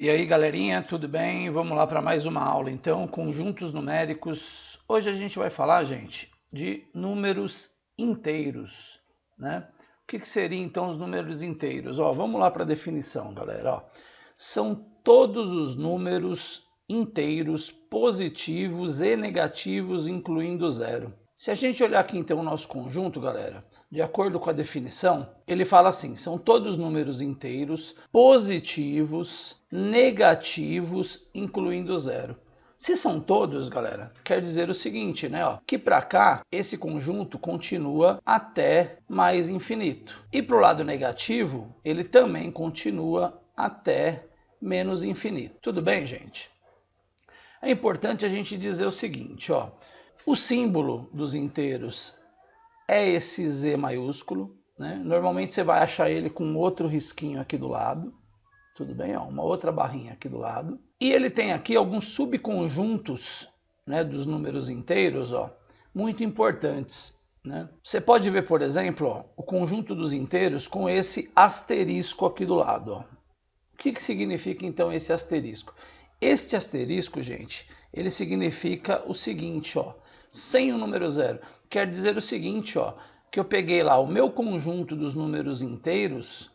E aí, galerinha, tudo bem? Vamos lá para mais uma aula, então, conjuntos numéricos. Hoje a gente vai falar, gente, de números inteiros, né? O que seriam, então, os números inteiros? Vamos lá para a definição, galera. São todos os números inteiros positivos e negativos, incluindo zero. Se a gente olhar aqui, então, o nosso conjunto, galera, de acordo com a definição, ele fala assim, são todos números inteiros, positivos, negativos, incluindo zero. Se são todos, galera, quer dizer o seguinte, né? Que para cá, esse conjunto continua até mais infinito. E para o lado negativo, ele também continua até menos infinito. Tudo bem, gente? É importante a gente dizer o seguinte, o símbolo dos inteiros é esse Z maiúsculo, né? Normalmente você vai achar ele com outro risquinho aqui do lado, tudo bem? Uma outra barrinha aqui do lado. E ele tem aqui alguns subconjuntos, né, dos números inteiros, muito importantes, né? Você pode ver, por exemplo, o conjunto dos inteiros com esse asterisco aqui do lado. O que significa então esse asterisco? Este asterisco, gente, ele significa o seguinte, sem o número zero. Quer dizer o seguinte, que eu peguei lá o meu conjunto dos números inteiros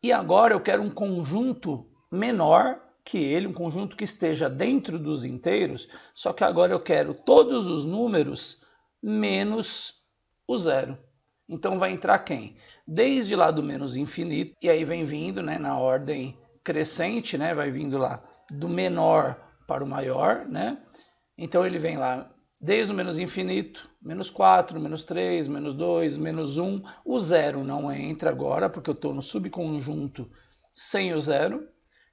e agora eu quero um conjunto menor que ele, um conjunto que esteja dentro dos inteiros, só que agora eu quero todos os números menos o zero. Então vai entrar quem? Desde lá do menos infinito, e aí vem vindo, né, na ordem crescente, né, vai vindo lá do menor para o maior, né? Então ele vem lá desde o menos infinito, menos 4, menos 3, menos 2, menos 1. O zero não entra agora, porque eu estou no subconjunto sem o zero.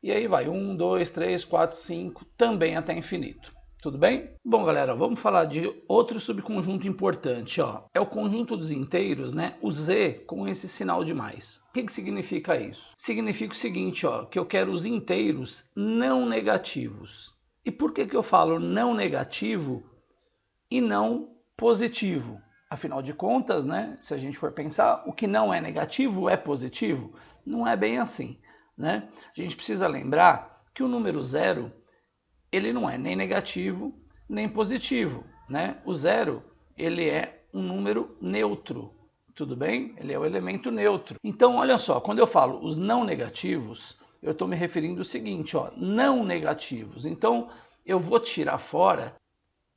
E aí vai 1, 2, 3, 4, 5, também até infinito. Tudo bem? Bom, galera, vamos falar de outro subconjunto importante. É o conjunto dos inteiros, né? O Z com esse sinal de mais. O que significa isso? Significa o seguinte, que eu quero os inteiros não negativos. E por que eu falo não negativo e não positivo? Afinal de contas, né, se a gente for pensar, o que não é negativo é positivo? Não é bem assim, né? A gente precisa lembrar que o número zero, ele não é nem negativo nem positivo, né? O zero, ele é um número neutro, tudo bem? Ele é o elemento neutro. Então, olha só, quando eu falo os não negativos, eu estou me referindo ao seguinte, não negativos. Então, eu vou tirar fora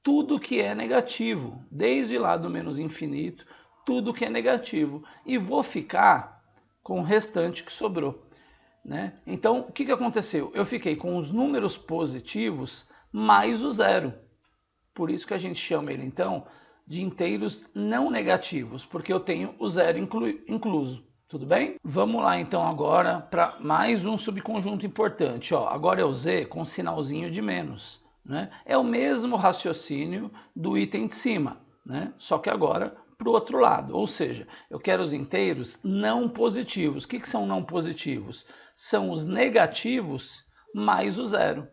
tudo que é negativo, desde lá do menos infinito, tudo que é negativo, e vou ficar com o restante que sobrou, né? Então, o que aconteceu? Eu fiquei com os números positivos mais o zero. Por isso que a gente chama ele, então, de inteiros não negativos, porque eu tenho o zero incluso. Tudo bem? Vamos lá, então, agora para mais um subconjunto importante. Agora é o Z com sinalzinho de menos, né? É o mesmo raciocínio do item de cima, né? Só que agora para o outro lado, ou seja, eu quero os inteiros não positivos. O que são não positivos? São os negativos mais o zero,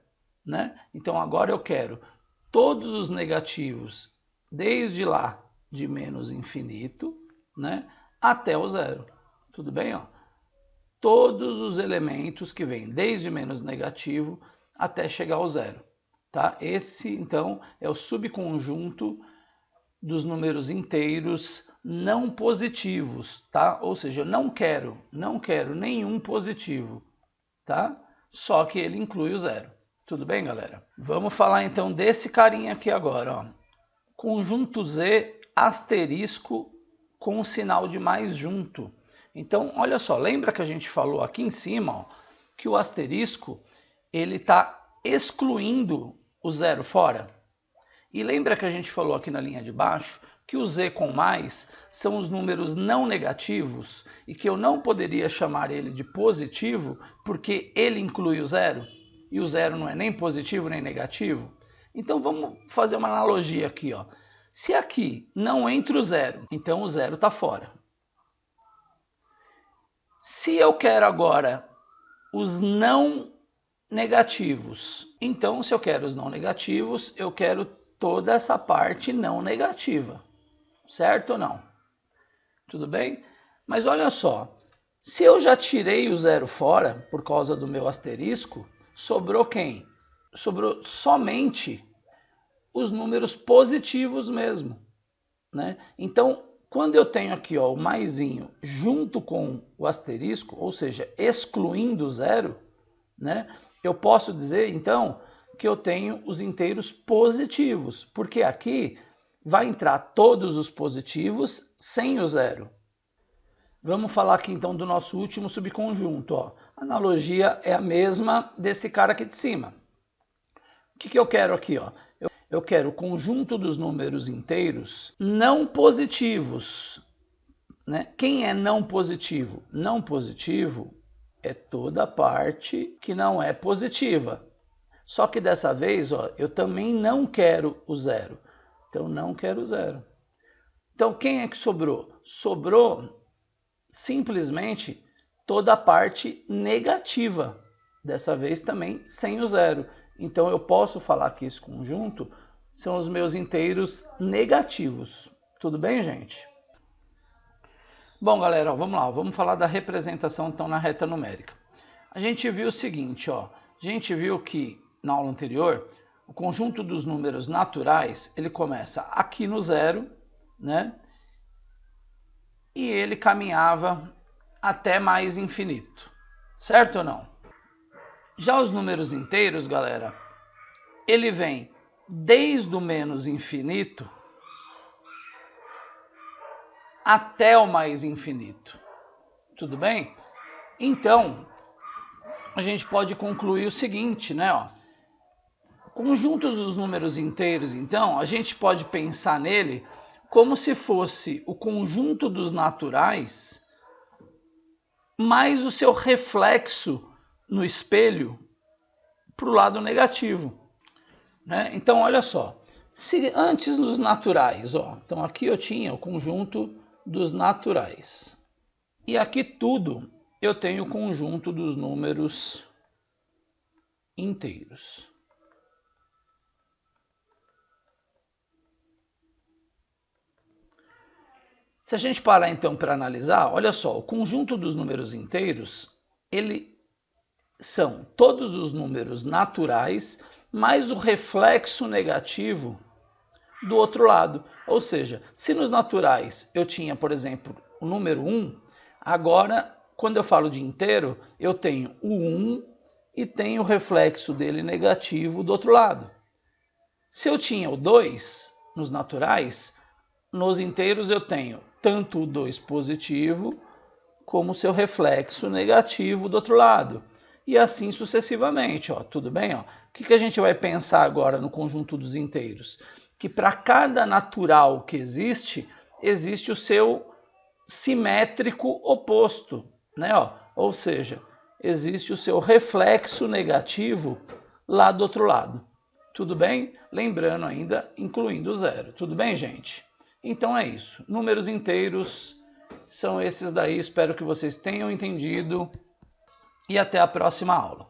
né? Então agora eu quero todos os negativos desde lá de menos infinito, né, até o zero. Tudo bem? Todos os elementos que vêm desde menos negativo até chegar ao zero. Tá? Esse, então, é o subconjunto dos números inteiros não positivos, tá? Ou seja, eu não quero nenhum positivo, tá? Só que ele inclui o zero. Tudo bem, galera? Vamos falar então desse carinha aqui agora, Conjunto Z asterisco com o sinal de mais junto. Então, olha só, lembra que a gente falou aqui em cima, que o asterisco ele está excluindo o zero fora? E lembra que a gente falou aqui na linha de baixo que o Z com mais são os números não negativos e que eu não poderia chamar ele de positivo porque ele inclui o zero e o zero não é nem positivo nem negativo? Então vamos fazer uma analogia aqui. Se aqui não entra o zero, então o zero está fora. Se eu quero agora os não negativos, então se eu quero os não negativos, eu quero toda essa parte não negativa, certo ou não? Tudo bem? Mas olha só, se eu já tirei o zero fora por causa do meu asterisco, sobrou quem? Sobrou somente os números positivos mesmo, né? Então, quando eu tenho aqui ó, o maisinho junto com o asterisco, ou seja, excluindo o zero, né? Eu posso dizer, então, que eu tenho os inteiros positivos, porque aqui vai entrar todos os positivos sem o zero. Vamos falar aqui então do nosso último subconjunto. Ó. A analogia é a mesma desse cara aqui de cima. O que eu quero aqui? Ó? Eu quero o conjunto dos números inteiros não positivos. Né? Quem é não positivo? Não positivo é toda a parte que não é positiva. Só que dessa vez ó, eu também não quero o zero. Então não quero o zero. Então quem é que sobrou? Sobrou simplesmente toda a parte negativa, dessa vez também sem o zero. Então eu posso falar que esse conjunto são os meus inteiros negativos. Tudo bem, gente? Bom, galera, ó, vamos lá, vamos falar da representação então na reta numérica. A gente viu o seguinte, ó, a gente viu que na aula anterior o conjunto dos números naturais ele começa aqui no zero, né? E ele caminhava até mais infinito, certo ou não? Já os números inteiros, galera, ele vem desde o menos infinito até o mais infinito. Tudo bem? Então, a gente pode concluir o seguinte, né? Ó, conjuntos dos números inteiros, então, a gente pode pensar nele como se fosse o conjunto dos naturais mais o seu reflexo no espelho para o lado negativo. Né? Então, olha só, se antes dos naturais, ó, então aqui eu tinha o conjunto dos naturais. E aqui tudo eu tenho o conjunto dos números inteiros. Se a gente parar então para analisar, olha só, o conjunto dos números inteiros, ele são todos os números naturais mais o reflexo negativo do outro lado. Ou seja, se nos naturais eu tinha, por exemplo, o número 1, agora, quando eu falo de inteiro, eu tenho o 1 e tenho o reflexo dele negativo do outro lado. Se eu tinha o 2 nos naturais, nos inteiros eu tenho tanto o 2 positivo como o seu reflexo negativo do outro lado. E assim sucessivamente, ó, tudo bem? Ó? O que a gente vai pensar agora no conjunto dos inteiros? Que para cada natural que existe, existe o seu simétrico oposto, né? Ó? Ou seja, existe o seu reflexo negativo lá do outro lado. Tudo bem? Lembrando ainda, incluindo o zero. Tudo bem, gente? Então é isso. Números inteiros são esses daí. Espero que vocês tenham entendido. E até a próxima aula.